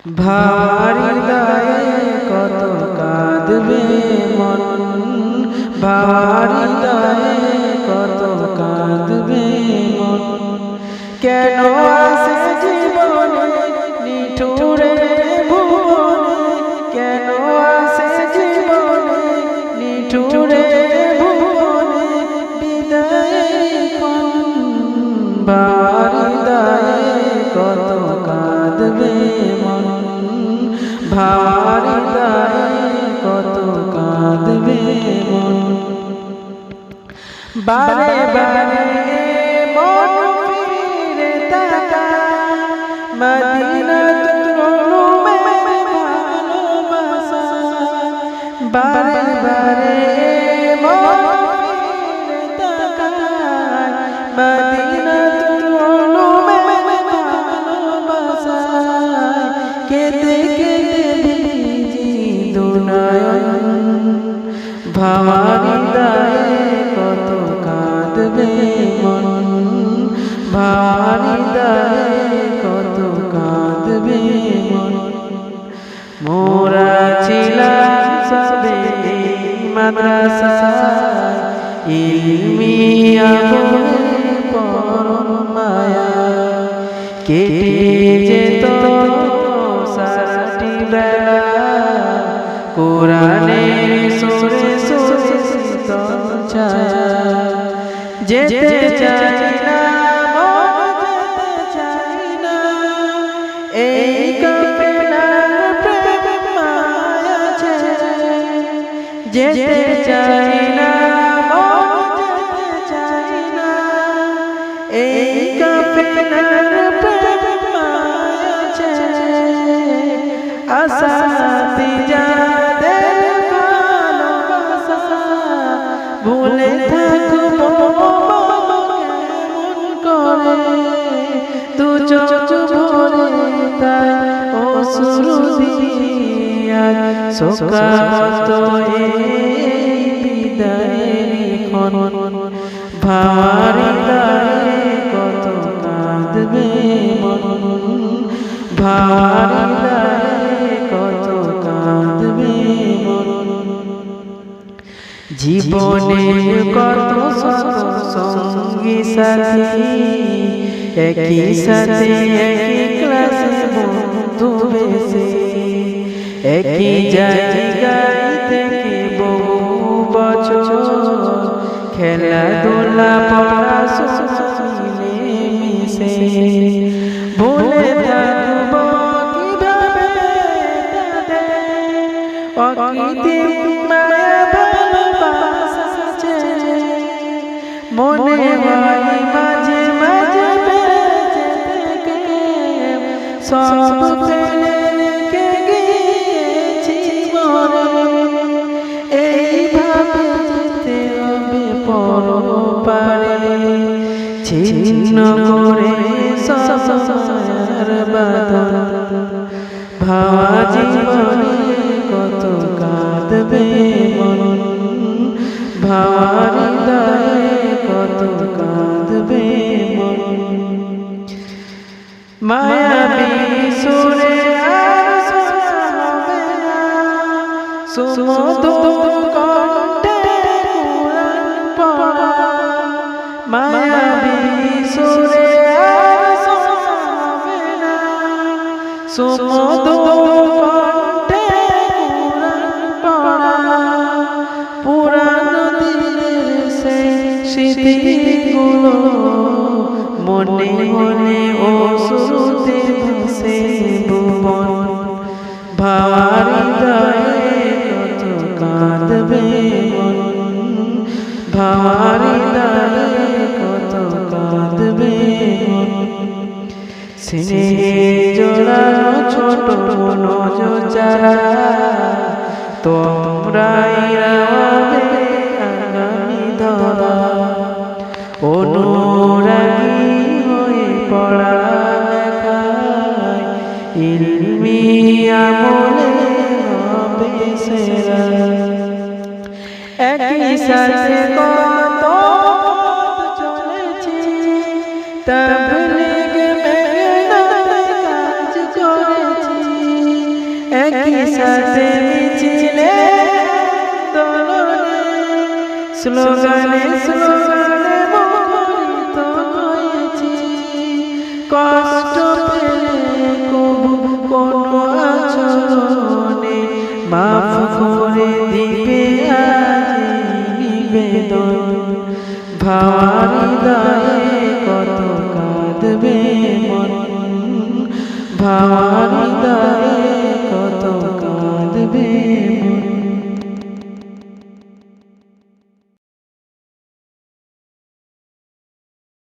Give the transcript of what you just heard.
ভারি দায়ে কত কাঁদবে মন, ভারি দায়ে কত কাঁদবে মন। কেন আসে জীবনে নিঠুরে ভুবনে, কেন আসে জীবনে নিঠুরে ভুবনে, বিদায়ের ক্ষণ ভারি দায়ে কত কাঁদবে মন, ভারি দায়ে কত কাঁদবে মন। বারে বারে মন ফিরে তাকায় মদিনাতুল উলুমের ভালোবাসায়, বারে বারে মন ফিরে তাকায় মদিনাতুল উলুমের ভালোবাসায়। কেঁদে কেঁদে ভিজি দুনয়ন, ভারি দায়ে কত কাঁদবে মন, ভারি দায়ে কত কাঁদবে মন। মোরা ছিলাম সবে মাদ্রাসায়, ইলমি আবহে পরম মায়া, কেটে যেত সারাটি বেলা কোরআনের সুরে সুরে শীতল ছায়া। যেতে চাই না যেতে চাই না, এই কাফেলার প্রেম মায়া ছেড়ে। যেতে চাই না যেতে চাই না, এই কাফেলার প্রেম মায়া ছেড়ে। আসাতি যাদের ভালোবাসা ভুলে থাকবো কেমন করে, দু চোখ ভরে তাই অশ্রু দিয়া শোকাহত এই বিদায়ের ক্ষণ। ভারি দায়ে কত কাঁদবে মন, ভারি দায়ে কত কাঁদবে মন। জীবনে কত সঙ্গী সাথী, একই সাথে একই ক্লাসে বন্ধু বেশে, একই জায়গায় থেকে বহু বছর খেলাধুলা পড়াশোনা মিলেমিশে। ভুলে থাকব কিভাবে তাদের অকৃত্রিম মায়া ভালোবাসা ছেড়ে। মনে হয় মাঝে মাঝে বেঁচে থেকে সব ফেলে রেখে গিয়েছি মরে। এইভাবে যেতে হবে পরপারে, ছিন্ন করে সব মায়ার বাঁধন। ভাবা জীবনে কত কাঁদবে মন, ভারি দায়ে কত কাঁদবে মন। মায়াবী সুরে আর শোনা হবে না, সুমধুর কণ্ঠে কুরআন পড়া। মায়াবী সুরে আর শোনা হবে না, সুমধুর কণ্ঠে কুরআন পড়া। পুরানো দিনের সেই স্মৃতিগুলো মনে মনে অশ্রুতে ভাসে ভুবন। ভারি দায়ে কত কাঁদবে মন, ভারি দায়ে কত কাঁদবে মন। স্নেহে জোড়ানো ছোট মনোজ চারা, তোমরাই হবে আগামী ধরা। অনুরাগী হয়ে পড়ালেখায় ইলমি আমলে হবে সেরা। একই সাথে কত চলেছি, তাবলীগ মেহনতে কাজ করেছি। একই সাথে মিছিলে দোলনে স্লোগানে স্লোগানে মুখরিত হয়েছি। কষ্ট পেলে কবু কোনো আচরণে মাফ করে দিবে আজ নিবেদন। ভাবার হৃদয়ে কত কাঁদবে মন, ভাবার হৃদয়ে কত কাঁদবে মন।